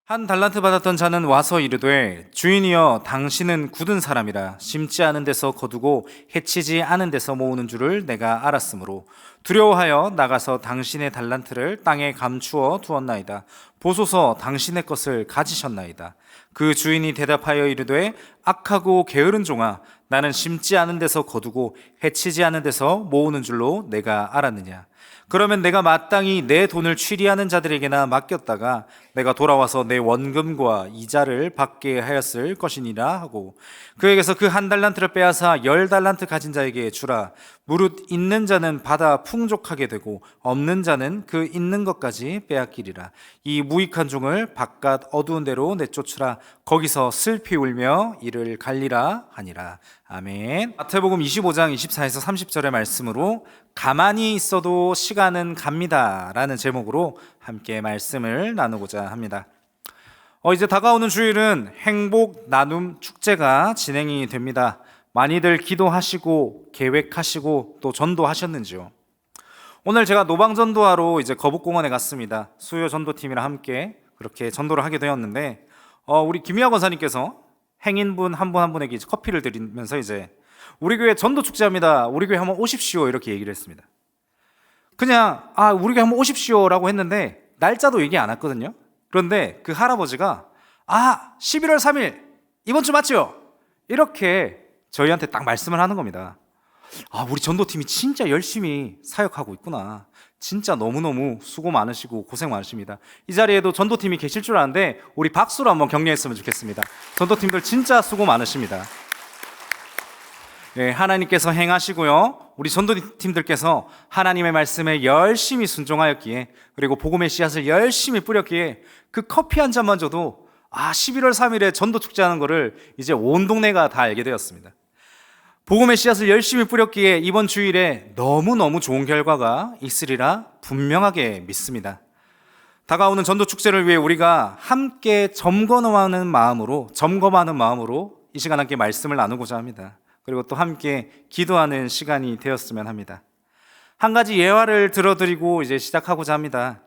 한 달란트 받았던 자는 와서 이르되 주인이여 당신은 굳은 사람이라 심지 않은 데서 거두고 해치지 않은 데서 모으는 줄을 내가 알았으므로 두려워하여 나가서 당신의 달란트를 땅에 감추어 두었나이다. 보소서 당신의 것을 가지셨나이다. 그 주인이 대답하여 이르되 악하고 게으른 종아, 나는 심지 않은 데서 거두고 해치지 않은 데서 모으는 줄로 내가 알았느냐. 그러면 내가 마땅히 내 돈을 취리하는 자들에게나 맡겼다가 내가 돌아와서 내 원금과 이자를 받게 하였을 것이니라 하고 그에게서 그 한 달란트를 빼앗아 10달란트 가진 자에게 주라. 무릇 있는 자는 받아 풍족하게 되고 없는 자는 그 있는 것까지 빼앗기리라. 이 무익한 종을 바깥 어두운 데로 내쫓으라. 거기서 슬피 울며 이를 갈리라 하니라. 아멘. 마태복음 25장 24에서 30절의 말씀으로 가만히 있어도 시간은 갑니다 라는 제목으로 함께 말씀을 나누고자 합니다. 이제 다가오는 주일은 행복 나눔 축제가 진행이 됩니다. 많이들 기도하시고 계획하시고 또 전도하셨는지요? 오늘 제가 노방전도하러 이제 거북공원에 갔습니다. 수요 전도팀이랑 함께 그렇게 전도를 하게 되었는데 우리 김희아 권사님께서 행인분 한 분 한 분에게 이제 커피를 드리면서 이제 우리 교회 전도 축제합니다. 우리 교회 한번 오십시오 이렇게 얘기를 했습니다. 그냥 우리 교회 한번 오십시오라고 했는데 날짜도 얘기 안 했거든요. 그런데 그 할아버지가 11월 3일 이번 주 맞죠? 이렇게 저희한테 딱 말씀을 하는 겁니다. 우리 전도팀이 진짜 열심히 사역하고 있구나. 진짜 너무너무 수고 많으시고 고생 많으십니다. 이 자리에도 전도팀이 계실 줄 아는데 우리 박수로 한번 격려했으면 좋겠습니다. 전도팀들 진짜 수고 많으십니다. 네, 하나님께서 행하시고요, 우리 전도팀들께서 하나님의 말씀에 열심히 순종하였기에, 그리고 복음의 씨앗을 열심히 뿌렸기에 그 커피 한 잔만 줘도 11월 3일에 전도 축제하는 거를 이제 온 동네가 다 알게 되었습니다. 복음의 씨앗을 열심히 뿌렸기에 이번 주일에 너무너무 좋은 결과가 있으리라 분명하게 믿습니다. 다가오는 전도 축제를 위해 우리가 함께 점검하는 마음으로 이 시간 함께 말씀을 나누고자 합니다. 그리고 또 함께 기도하는 시간이 되었으면 합니다. 한 가지 예화를 들어드리고 이제 시작하고자 합니다.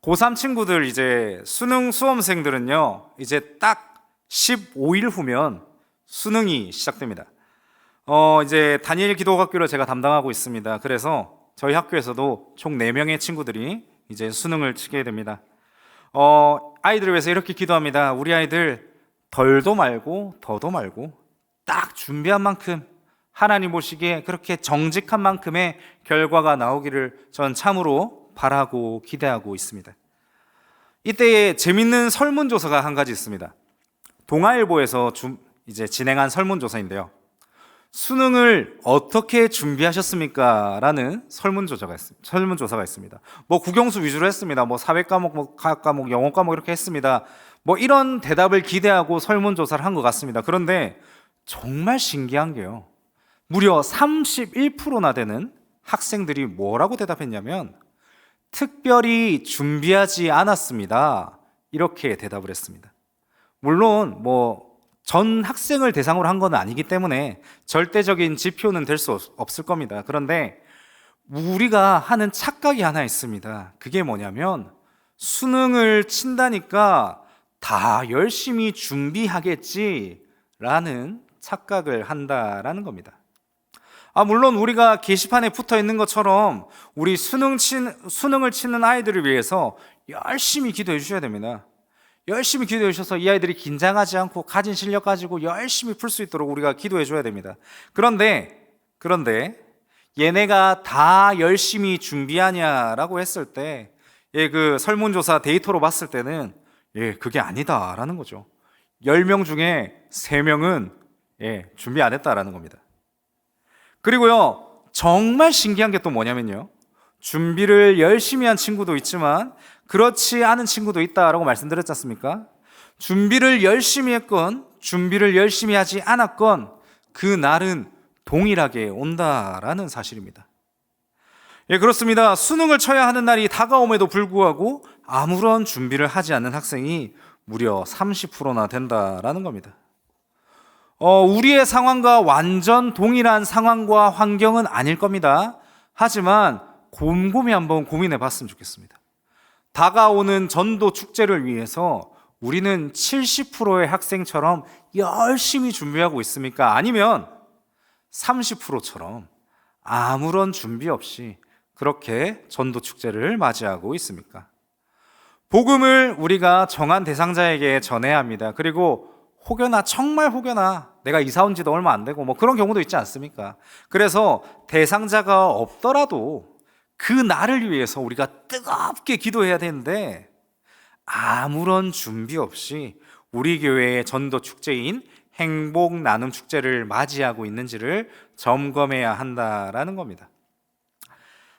고3 친구들 이제 수능 수험생들은요, 이제 딱 15일 후면 수능이 시작됩니다. 이제 다니엘 기도학교를 제가 담당하고 있습니다. 그래서 저희 학교에서도 총 4명의 친구들이 이제 수능을 치게 됩니다. 아이들을 위해서 이렇게 기도합니다. 우리 아이들 덜도 말고 더도 말고 딱 준비한 만큼, 하나님 보시기에 그렇게 정직한 만큼의 결과가 나오기를 전 참으로 바라고 기대하고 있습니다. 이때에 재밌는 설문조사가 한 가지 있습니다. 동아일보에서 이제 진행한 설문조사인데요. 수능을 어떻게 준비하셨습니까? 라는 설문조사가 있습니다. 국영수 위주로 했습니다. 사회과목, 과학과목, 영어과목 이렇게 했습니다. 이런 대답을 기대하고 설문조사를 한 것 같습니다. 그런데 정말 신기한 게요, 무려 31%나 되는 학생들이 뭐라고 대답했냐면 특별히 준비하지 않았습니다 이렇게 대답을 했습니다. 물론 전 학생을 대상으로 한 건 아니기 때문에 절대적인 지표는 될 수 없을 겁니다. 그런데 우리가 하는 착각이 하나 있습니다. 그게 뭐냐면 수능을 친다니까 다 열심히 준비하겠지라는 착각을 한다라는 겁니다. 물론 우리가 게시판에 붙어 있는 것처럼 우리 수능을 치는 아이들을 위해서 열심히 기도해 주셔야 됩니다. 열심히 기도해 주셔서 이 아이들이 긴장하지 않고 가진 실력 가지고 열심히 풀 수 있도록 우리가 기도해 줘야 됩니다. 그런데 얘네가 다 열심히 준비하냐라고 했을 때, 그 설문조사 데이터로 봤을 때는 그게 아니다라는 거죠. 10명 중에 3명은 준비 안 했다라는 겁니다. 그리고요, 정말 신기한 게 또 뭐냐면요, 준비를 열심히 한 친구도 있지만 그렇지 않은 친구도 있다라고 말씀드렸지 않습니까? 준비를 열심히 했건 준비를 열심히 하지 않았건 그 날은 동일하게 온다라는 사실입니다. 그렇습니다. 수능을 쳐야 하는 날이 다가옴에도 불구하고 아무런 준비를 하지 않는 학생이 무려 30%나 된다라는 겁니다. 우리의 상황과 완전 동일한 상황과 환경은 아닐 겁니다. 하지만 곰곰이 한번 고민해 봤으면 좋겠습니다. 다가오는 전도 축제를 위해서 우리는 70%의 학생처럼 열심히 준비하고 있습니까? 아니면 30%처럼 아무런 준비 없이 그렇게 전도 축제를 맞이하고 있습니까? 복음을 우리가 정한 대상자에게 전해야 합니다. 그리고 혹여나, 정말 혹여나 내가 이사 온 지도 얼마 안 되고 뭐 그런 경우도 있지 않습니까? 그래서 대상자가 없더라도 그 날을 위해서 우리가 뜨겁게 기도해야 되는데 아무런 준비 없이 우리 교회의 전도 축제인 행복 나눔 축제를 맞이하고 있는지를 점검해야 한다라는 겁니다.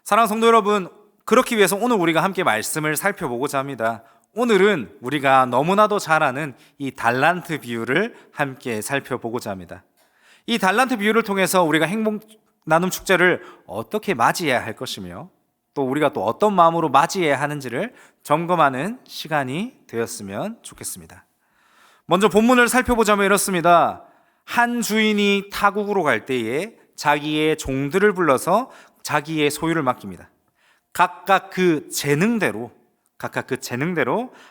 사랑하는 성도 여러분, 그렇기 위해서 오늘 우리가 함께 말씀을 살펴보고자 합니다. 오늘은 우리가 너무나도 잘 아는 이 달란트 비유를 함께 살펴보고자 합니다. 이 달란트 비유를 통해서 우리가 행복 나눔 축제를 어떻게 맞이해야 할 것이며 또 우리가 또 어떤 마음으로 맞이해야 하는지를 점검하는 시간이 되었으면 좋겠습니다. 먼저 본문을 살펴보자면 이렇습니다. 한 주인이 타국으로 갈 때에 자기의 종들을 불러서 자기의 소유를 맡깁니다. 각각 그 재능대로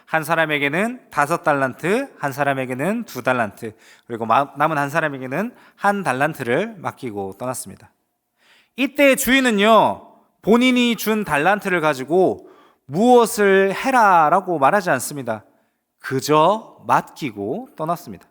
한 사람에게는 5달란트, 한 사람에게는 2달란트, 그리고 남은 한 사람에게는 1달란트를 맡기고 떠났습니다. 이때 주인은요, 본인이 준 달란트를 가지고 무엇을 해라라고 말하지 않습니다. 그저 맡기고 떠났습니다.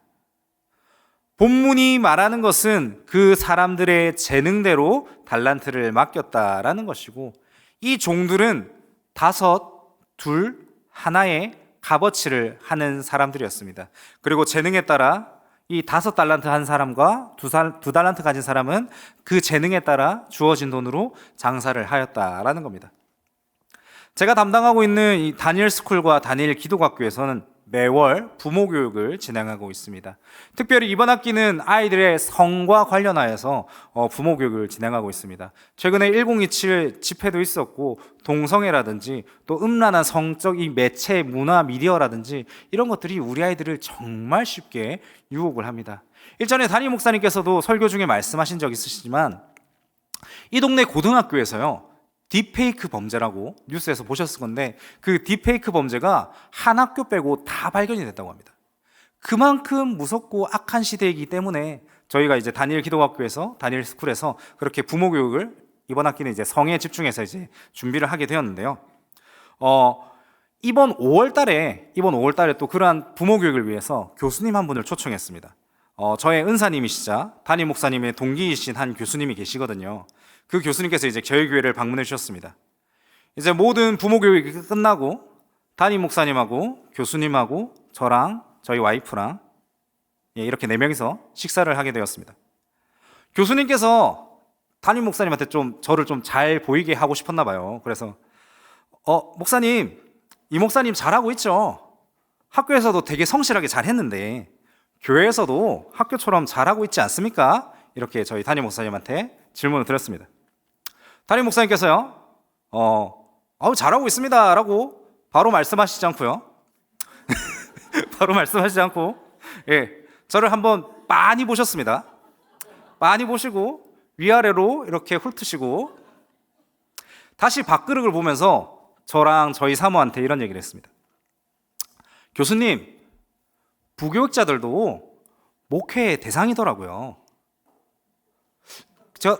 본문이 말하는 것은 그 사람들의 재능대로 달란트를 맡겼다라는 것이고, 이 종들은 5, 2, 1의 값어치를 하는 사람들이었습니다. 그리고 재능에 따라 이 5달란트 한 사람과 2달란트 가진 사람은 그 재능에 따라 주어진 돈으로 장사를 하였다라는 겁니다. 제가 담당하고 있는 이 다니엘 스쿨과 다니엘 기독학교에서는 매월 부모 교육을 진행하고 있습니다. 특별히 이번 학기는 아이들의 성과 관련하여서 부모 교육을 진행하고 있습니다. 최근에 1027 집회도 있었고, 동성애라든지 또 음란한 성적 이 매체, 문화, 미디어라든지 이런 것들이 우리 아이들을 정말 쉽게 유혹을 합니다. 일전에 담임 목사님께서도 설교 중에 말씀하신 적 있으시지만 이 동네 고등학교에서요, 딥페이크 범죄라고 뉴스에서 보셨을 건데, 그 딥페이크 범죄가 한 학교 빼고 다 발견이 됐다고 합니다. 그만큼 무섭고 악한 시대이기 때문에 저희가 이제 다니엘 기독학교에서, 다니엘 스쿨에서 그렇게 부모 교육을 이번 학기는 이제 성에 집중해서 이제 준비를 하게 되었는데요. 이번 5월 달에 또 그러한 부모 교육을 위해서 교수님 한 분을 초청했습니다. 저의 은사님이시자 담임 목사님의 동기이신 한 교수님이 계시거든요. 그 교수님께서 이제 저희 교회를 방문해 주셨습니다. 이제 모든 부모 교육이 끝나고 담임 목사님하고 교수님하고 저랑 저희 와이프랑 이렇게 4명이서 식사를 하게 되었습니다. 교수님께서 담임 목사님한테 저를 좀 잘 보이게 하고 싶었나 봐요. 그래서 목사님, 이 목사님 잘하고 있죠? 학교에서도 되게 성실하게 잘했는데 교회에서도 학교처럼 잘하고 있지 않습니까? 이렇게 저희 담임 목사님한테 질문을 드렸습니다. 담임 목사님께서요, 잘하고 있습니다 라고 바로 말씀하시지 않고요. 바로 말씀하시지 않고, 저를 한번 많이 보셨습니다. 많이 보시고, 위아래로 이렇게 훑으시고, 다시 밥그릇을 보면서 저랑 저희 사모한테 이런 얘기를 했습니다. 교수님, 부교육자들도 목회의 대상이더라고요. 제가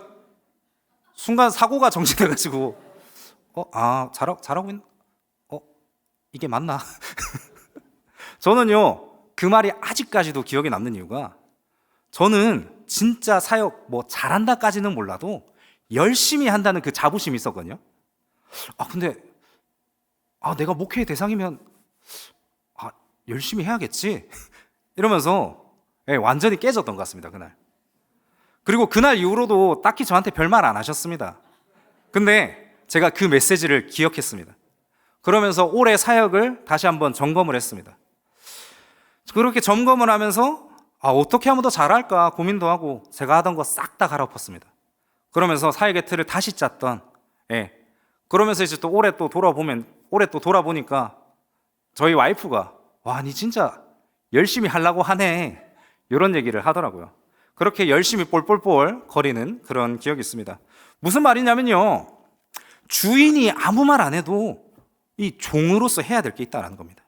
순간 사고가 정지돼가지고 잘하고 있나? 이게 맞나? 저는요, 그 말이 아직까지도 기억에 남는 이유가, 저는 진짜 사역 잘한다까지는 몰라도 열심히 한다는 그 자부심이 있었거든요. 근데 내가 목회의 대상이면 열심히 해야겠지 이러면서 완전히 깨졌던 것 같습니다, 그날. 그리고 그날 이후로도 딱히 저한테 별말 안 하셨습니다. 근데 제가 그 메시지를 기억했습니다. 그러면서 올해 사역을 다시 한번 점검을 했습니다. 그렇게 점검을 하면서 어떻게 하면 더 잘할까 고민도 하고 제가 하던 거 싹 다 갈아엎었습니다. 그러면서 사역의 틀을 다시 짰던, 그러면서 이제 또 올해 또 돌아보니까 저희 와이프가 니 진짜 열심히 하려고 하네, 이런 얘기를 하더라고요. 그렇게 열심히 볼볼볼 거리는 그런 기억이 있습니다. 무슨 말이냐면요, 주인이 아무 말 안 해도 이 종으로서 해야 될 게 있다는 겁니다.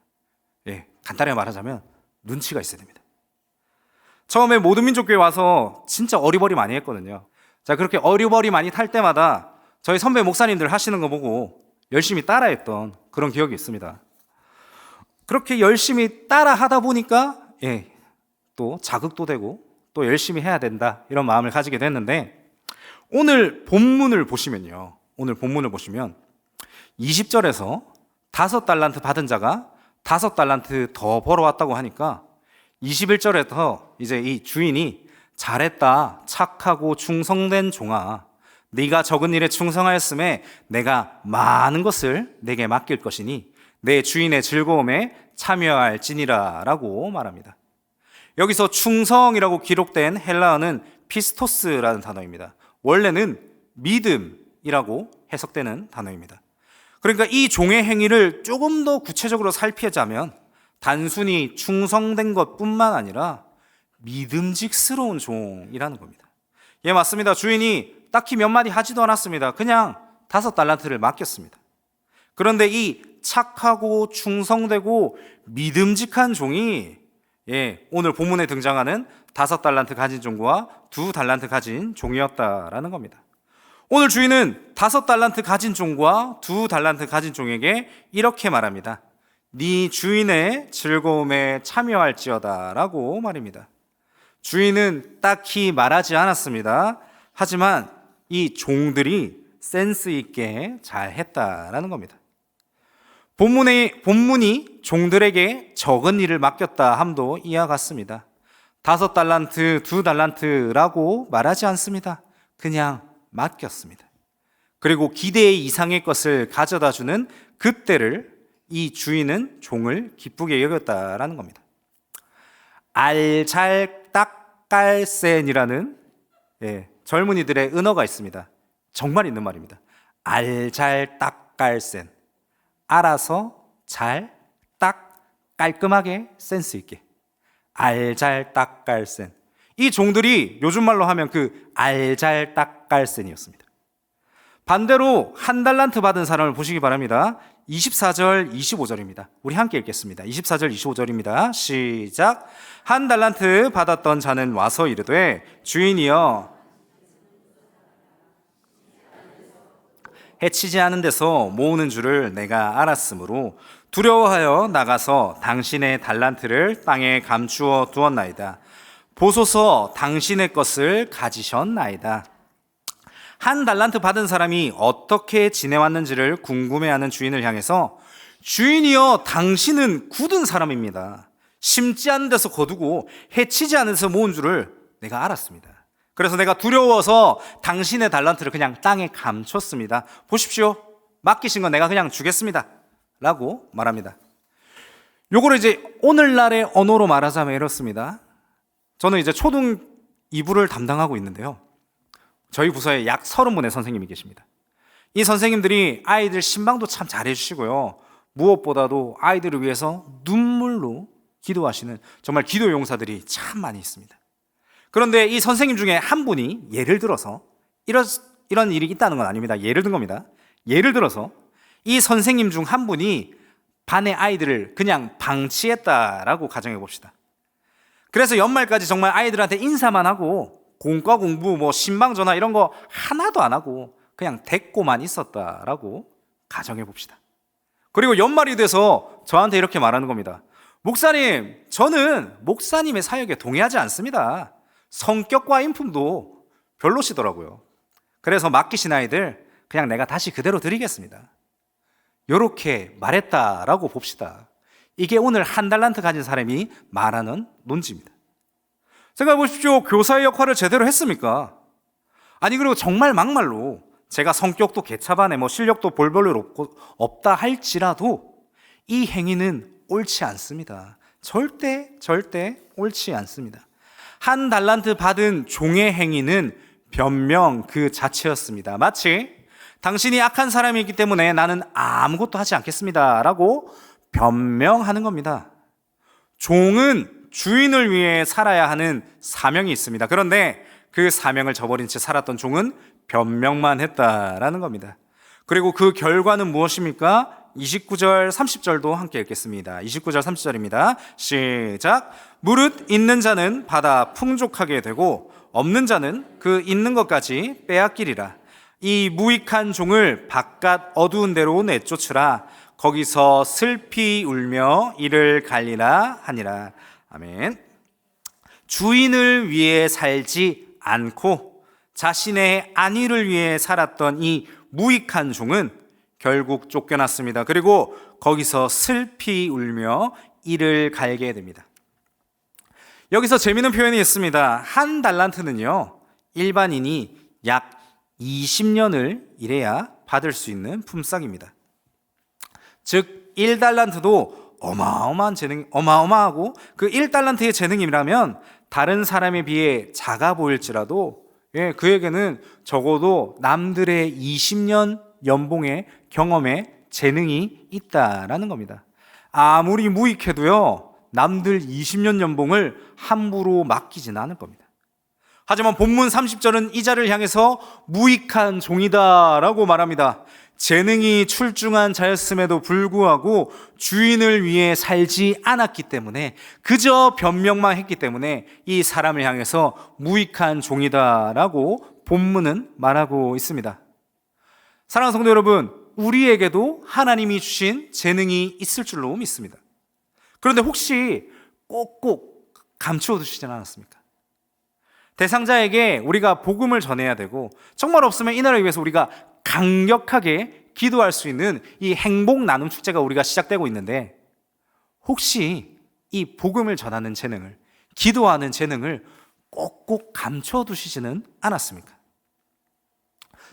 간단하게 말하자면 눈치가 있어야 됩니다. 처음에 모든 민족교회 와서 진짜 어리버리 많이 했거든요. 자, 그렇게 어리버리 많이 탈 때마다 저희 선배 목사님들 하시는 거 보고 열심히 따라했던 그런 기억이 있습니다. 그렇게 열심히 따라 하다 보니까 또 자극도 되고 또 열심히 해야 된다 이런 마음을 가지게 됐는데, 오늘 본문을 보시면 20절에서 5달란트 받은 자가 5달란트 더 벌어왔다고 하니까 21절에서 이제 이 주인이 잘했다, 착하고 충성된 종아, 네가 적은 일에 충성하였음에 내가 많은 것을 내게 맡길 것이니 내 주인의 즐거움에 참여할지니라 라고 말합니다. 여기서 충성이라고 기록된 헬라어는 피스토스라는 단어입니다. 원래는 믿음이라고 해석되는 단어입니다. 그러니까 이 종의 행위를 조금 더 구체적으로 살피자면 단순히 충성된 것뿐만 아니라 믿음직스러운 종이라는 겁니다. 예, 맞습니다. 주인이 딱히 몇 마디 하지도 않았습니다. 그냥 5달란트를 맡겼습니다. 그런데 이 착하고 충성되고 믿음직한 종이 오늘 본문에 등장하는 5달란트 가진 종과 2달란트 가진 종이었다라는 겁니다. 오늘 주인은 5달란트 가진 종과 2달란트 가진 종에게 이렇게 말합니다. 네 주인의 즐거움에 참여할지어다 라고 말입니다. 주인은 딱히 말하지 않았습니다. 하지만 이 종들이 센스 있게 잘했다라는 겁니다. 본문이 종들에게 적은 일을 맡겼다 함도 이와 같습니다. 5달란트, 2달란트라고 말하지 않습니다. 그냥 맡겼습니다. 그리고 기대 이상의 것을 가져다 주는 그때를 이 주인은 종을 기쁘게 여겼다라는 겁니다. 알잘딱깔센이라는 젊은이들의 은어가 있습니다. 정말 있는 말입니다. 알잘딱깔센, 알아서 잘, 딱, 깔끔하게, 센스 있게. 알잘딱깔센. 이 종들이 요즘 말로 하면 그 알잘딱깔센이었습니다. 반대로 1달란트 받은 사람을 보시기 바랍니다. 24절, 25절입니다. 우리 함께 읽겠습니다. 24절, 25절입니다. 시작. 1달란트 받았던 자는 와서 이르되 주인이여, 해치지 않은 데서 모으는 줄을 내가 알았으므로 두려워하여 나가서 당신의 달란트를 땅에 감추어 두었나이다. 보소서 당신의 것을 가지셨나이다. 1달란트 받은 사람이 어떻게 지내왔는지를 궁금해하는 주인을 향해서 주인이여, 당신은 굳은 사람입니다. 심지 않은 데서 거두고 해치지 않은 데서 모은 줄을 내가 알았습니다. 그래서 내가 두려워서 당신의 달란트를 그냥 땅에 감췄습니다. 보십시오, 맡기신 건 내가 그냥 주겠습니다 라고 말합니다. 요거를 이제 오늘날의 언어로 말하자면 이렇습니다. 저는 이제 초등 2부를 담당하고 있는데요, 저희 부서에 약 30분의 선생님이 계십니다. 이 선생님들이 아이들 신방도 참 잘해주시고요, 무엇보다도 아이들을 위해서 눈물로 기도하시는 정말 기도 용사들이 참 많이 있습니다. 그런데 이 선생님 중에 한 분이 예를 들어서 이런 일이 있다는 건 아닙니다. 예를 든 겁니다. 예를 들어서 이 선생님 중 한 분이 반의 아이들을 그냥 방치했다라고 가정해 봅시다. 그래서 연말까지 정말 아이들한테 인사만 하고 공과 공부, 신방 전화 이런 거 하나도 안 하고 그냥 데리고만 있었다라고 가정해 봅시다. 그리고 연말이 돼서 저한테 이렇게 말하는 겁니다. 목사님, 저는 목사님의 사역에 동의하지 않습니다. 성격과 인품도 별로시더라고요. 그래서 맡기신 아이들 그냥 내가 다시 그대로 드리겠습니다. 이렇게 말했다라고 봅시다. 이게 오늘 1달란트 가진 사람이 말하는 논지입니다. 생각해 보십시오. 교사의 역할을 제대로 했습니까? 아니, 그리고 정말 막말로 제가 성격도 개차반에 실력도 볼볼로 없다 할지라도 이 행위는 옳지 않습니다. 절대 옳지 않습니다. 1달란트 받은 종의 행위는 변명 그 자체였습니다. 마치 당신이 악한 사람이기 때문에 나는 아무것도 하지 않겠습니다 라고 변명하는 겁니다. 종은 주인을 위해 살아야 하는 사명이 있습니다. 그런데 그 사명을 저버린 채 살았던 종은 변명만 했다라는 겁니다. 그리고 그 결과는 무엇입니까? 29절, 30절도 함께 읽겠습니다. 29절, 30절입니다. 시작. 무릇 있는 자는 받아 풍족하게 되고 없는 자는 그 있는 것까지 빼앗기리라. 이 무익한 종을 바깥 어두운 데로 내쫓으라. 거기서 슬피 울며 이를 갈리라 하니라. 아멘. 주인을 위해 살지 않고 자신의 안위를 위해 살았던 이 무익한 종은 결국 쫓겨났습니다. 그리고 거기서 슬피 울며 이를 갈게 됩니다. 여기서 재미있는 표현이 있습니다. 한 달란트는요, 일반인이 약 20년을 일해야 받을 수 있는 품삯입니다. 즉 1달란트도 어마어마하고 그 1달란트의 재능이라면 다른 사람에 비해 작아 보일지라도 그에게는 적어도 남들의 20년 연봉의 경험에 재능이 있다라는 겁니다. 아무리 무익해도요, 남들 20년 연봉을 함부로 맡기지는 않을 겁니다. 하지만 본문 30절은 이 자를 향해서 무익한 종이다라고 말합니다. 재능이 출중한 자였음에도 불구하고 주인을 위해 살지 않았기 때문에, 그저 변명만 했기 때문에 이 사람을 향해서 무익한 종이다라고 본문은 말하고 있습니다. 사랑하는 성도 여러분, 우리에게도 하나님이 주신 재능이 있을 줄로 믿습니다. 그런데 혹시 꼭꼭 감추어 두시진 않았습니까? 대상자에게 우리가 복음을 전해야 되고, 정말 없으면 이 나라를 위해서 우리가 강력하게 기도할 수 있는 이 행복 나눔 축제가 우리가 시작되고 있는데, 혹시 이 복음을 전하는 재능을, 기도하는 재능을 꼭꼭 감춰 두시지는 않았습니까?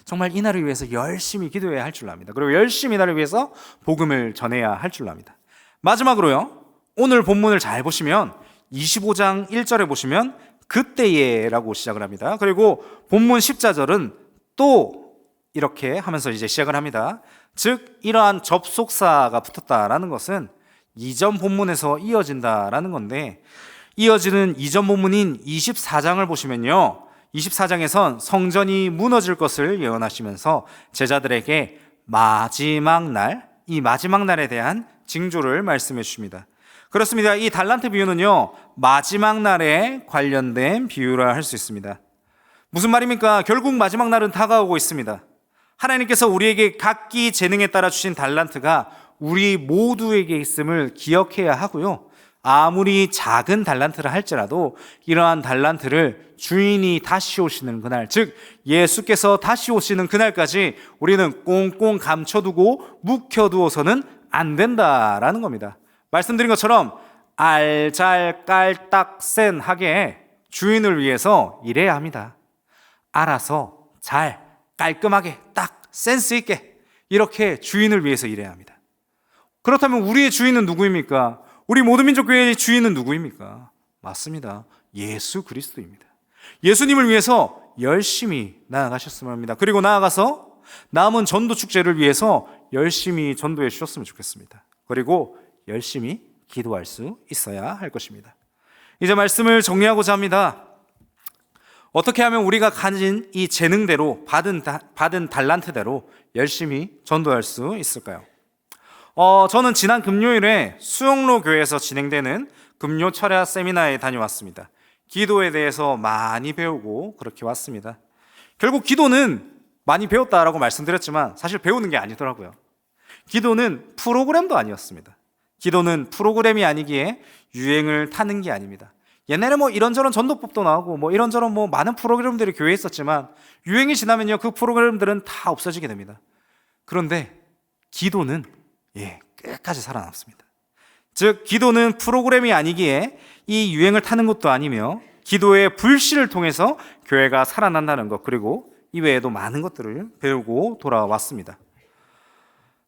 정말 이 나라를 위해서 열심히 기도해야 할 줄로 압니다. 그리고 열심히 이 나라를 위해서 복음을 전해야 할 줄로 압니다. 마지막으로요, 오늘 본문을 잘 보시면 25장 1절에 보시면 그때에 라고 시작을 합니다. 그리고 본문 14절은 또 이렇게 하면서 이제 시작을 합니다. 즉 이러한 접속사가 붙었다라는 것은 이전 본문에서 이어진다라는 건데, 이어지는 이전 본문인 24장을 보시면요, 24장에선 성전이 무너질 것을 예언하시면서 제자들에게 마지막 날, 이 마지막 날에 대한 징조를 말씀해 주십니다. 그렇습니다. 이 달란트 비유는요, 마지막 날에 관련된 비유라 할 수 있습니다. 무슨 말입니까? 결국 마지막 날은 다가오고 있습니다. 하나님께서 우리에게 각기 재능에 따라 주신 달란트가 우리 모두에게 있음을 기억해야 하고요, 아무리 작은 달란트를 할지라도 이러한 달란트를 주인이 다시 오시는 그날, 즉 예수께서 다시 오시는 그날까지 우리는 꽁꽁 감춰두고 묵혀두어서는 안 된다라는 겁니다. 말씀드린 것처럼 알잘깔딱센하게 주인을 위해서 일해야 합니다. 알아서 잘 깔끔하게 딱 센스 있게 이렇게 주인을 위해서 일해야 합니다. 그렇다면 우리의 주인은 누구입니까? 우리 모든 민족교회의 주인은 누구입니까? 맞습니다. 예수 그리스도입니다. 예수님을 위해서 열심히 나아가셨으면 합니다. 그리고 나아가서 남은 전도 축제를 위해서 열심히 전도해 주셨으면 좋겠습니다. 그리고 열심히 기도할 수 있어야 할 것입니다. 이제 말씀을 정리하고자 합니다. 어떻게 하면 우리가 가진 이 재능대로 받은 달란트대로 열심히 전도할 수 있을까요? 저는 지난 금요일에 수영로 교회에서 진행되는 금요 철야 세미나에 다녀왔습니다. 기도에 대해서 많이 배우고 그렇게 왔습니다. 결국 기도는 많이 배웠다라고 말씀드렸지만 사실 배우는 게 아니더라고요. 기도는 프로그램도 아니었습니다. 기도는 프로그램이 아니기에 유행을 타는 게 아닙니다. 옛날에 이런저런 전도법도 나오고 이런저런 많은 프로그램들이 교회에 있었지만 유행이 지나면요, 그 프로그램들은 다 없어지게 됩니다. 그런데 기도는 끝까지 살아남습니다. 즉 기도는 프로그램이 아니기에 이 유행을 타는 것도 아니며 기도의 불씨를 통해서 교회가 살아난다는 것, 그리고 이외에도 많은 것들을 배우고 돌아왔습니다.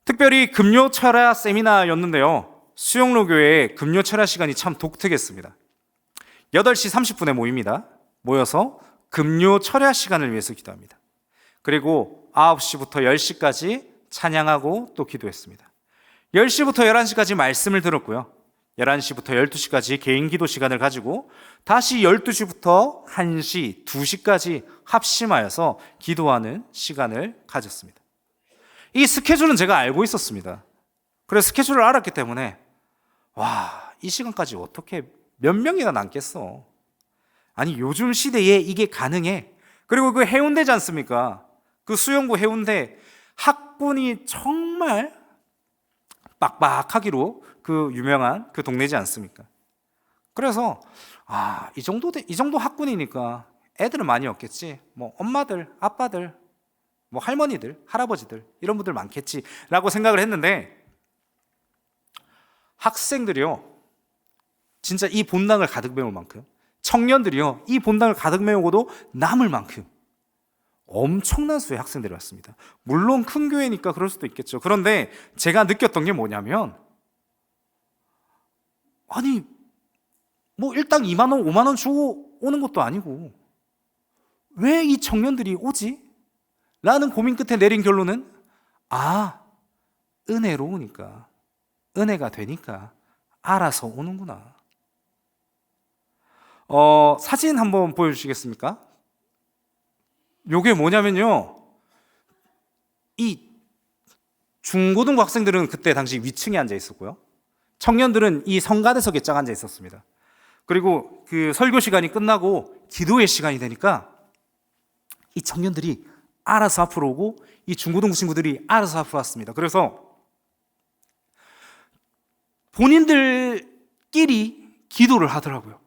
특별히 금요 철야 세미나였는데요, 수영로 교회의 금요 철야 시간이 참 독특했습니다. 8시 30분에 모입니다. 모여서 금요 철야 시간을 위해서 기도합니다. 그리고 9시부터 10시까지 찬양하고 또 기도했습니다. 10시부터 11시까지 말씀을 들었고요, 11시부터 12시까지 개인 기도 시간을 가지고 다시 12시부터 1시, 2시까지 합심하여서 기도하는 시간을 가졌습니다. 이 스케줄은 제가 알고 있었습니다. 그래서 스케줄을 알았기 때문에 와, 이 시간까지 어떻게 몇 명이나 남겠어. 아니, 요즘 시대에 이게 가능해. 그리고 그 해운대지 않습니까? 그 수영구 해운대 학군이 정말 빡빡하기로 그 유명한 그 동네지 않습니까? 그래서 이 정도 학군이니까 애들은 많이 없겠지. 뭐 엄마들, 아빠들, 뭐 할머니들, 할아버지들 이런 분들 많겠지라고 생각을 했는데 학생들이요, 진짜 이 본당을 가득 메울 만큼, 청년들이요, 이 본당을 가득 메우고도 남을 만큼 엄청난 수의 학생들이 왔습니다. 물론 큰 교회니까 그럴 수도 있겠죠. 그런데 제가 느꼈던 게 뭐냐면, 아니 뭐 일당 2만 원, 5만 원 주고 오는 것도 아니고 왜 이 청년들이 오지? 라는 고민 끝에 내린 결론은 은혜로우니까, 은혜가 되니까 알아서 오는구나. 사진 한번 보여주시겠습니까? 요게 뭐냐면요, 이 중고등부 학생들은 그때 당시 위층에 앉아 있었고요, 청년들은 이 성가대석에 쫙 앉아 있었습니다. 그리고 그 설교 시간이 끝나고 기도의 시간이 되니까 이 청년들이 알아서 앞으로 오고 이 중고등부 친구들이 알아서 앞으로 왔습니다. 그래서 본인들끼리 기도를 하더라고요.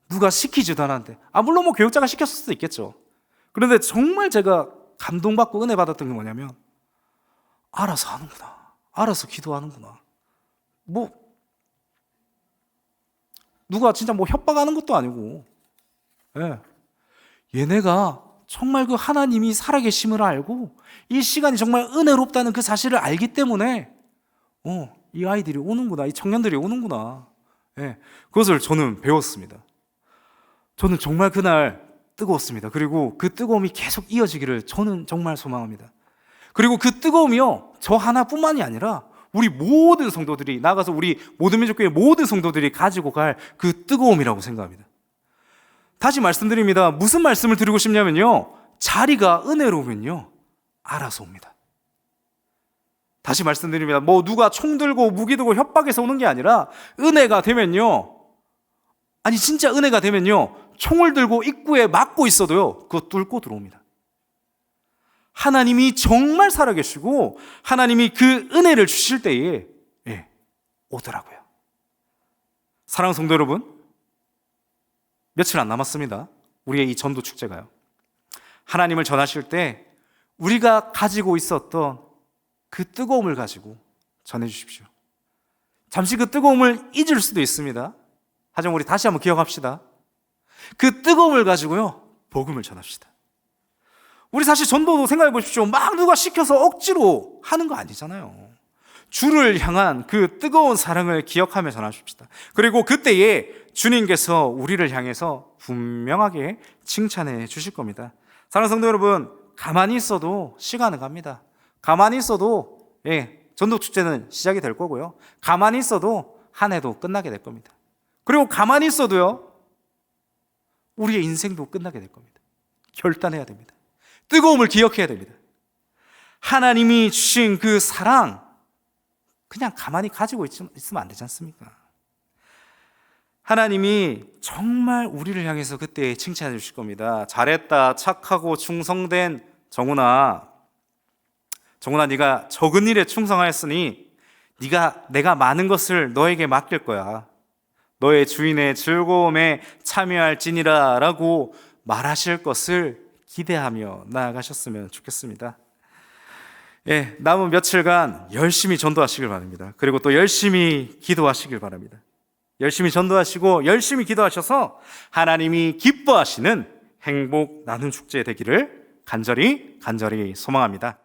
누가 시키지도 않았는데. 물론 뭐 교육자가 시켰을 수도 있겠죠. 그런데 정말 제가 감동받고 은혜 받았던 게 뭐냐면, 알아서 하는구나, 알아서 기도하는구나. 뭐 누가 진짜 뭐 협박하는 것도 아니고, 얘네가 정말 그 하나님이 살아계심을 알고 이 시간이 정말 은혜롭다는 그 사실을 알기 때문에 이 아이들이 오는구나, 이 청년들이 오는구나. 그것을 저는 배웠습니다. 저는 정말 그날 뜨거웠습니다. 그리고 그 뜨거움이 계속 이어지기를 저는 정말 소망합니다. 그리고 그 뜨거움이요, 저 하나뿐만이 아니라 우리 모든 성도들이, 나가서 우리 모든 민족교회 모든 성도들이 가지고 갈 그 뜨거움이라고 생각합니다. 다시 말씀드립니다. 무슨 말씀을 드리고 싶냐면요, 자리가 은혜로우면요 알아서 옵니다. 다시 말씀드립니다. 뭐 누가 총 들고 무기 들고 협박해서 오는 게 아니라, 은혜가 되면요, 진짜 은혜가 되면요, 총을 들고 입구에 막고 있어도요 그거 뚫고 들어옵니다. 하나님이 정말 살아계시고 하나님이 그 은혜를 주실 때에 오더라고요. 사랑하는 성도 여러분, 며칠 안 남았습니다. 우리의 이 전도 축제가요. 하나님을 전하실 때 우리가 가지고 있었던 그 뜨거움을 가지고 전해주십시오. 잠시 그 뜨거움을 잊을 수도 있습니다. 하지만 우리 다시 한번 기억합시다. 그 뜨거움을 가지고요 복음을 전합시다. 우리 사실 전도도 생각해 보십시오. 막 누가 시켜서 억지로 하는 거 아니잖아요. 주를 향한 그 뜨거운 사랑을 기억하며 전하십시다. 그리고 그때에 주님께서 우리를 향해서 분명하게 칭찬해 주실 겁니다. 사랑하는 성도 여러분, 가만히 있어도 시간은 갑니다. 가만히 있어도 전도 축제는 시작이 될 거고요, 가만히 있어도 한 해도 끝나게 될 겁니다. 그리고 가만히 있어도요 우리의 인생도 끝나게 될 겁니다. 결단해야 됩니다. 뜨거움을 기억해야 됩니다. 하나님이 주신 그 사랑 그냥 가만히 가지고 있으면 안 되지 않습니까? 하나님이 정말 우리를 향해서 그때 칭찬해 주실 겁니다. 잘했다, 착하고 충성된 정훈아, 네가 적은 일에 충성하였으니 내가 많은 것을 너에게 맡길 거야. 너의 주인의 즐거움에 참여할지니라 라고 말하실 것을 기대하며 나아가셨으면 좋겠습니다. 남은 며칠간 열심히 전도하시길 바랍니다. 그리고 또 열심히 기도하시길 바랍니다. 열심히 전도하시고 열심히 기도하셔서 하나님이 기뻐하시는 행복 나눔 축제 되기를 간절히 소망합니다.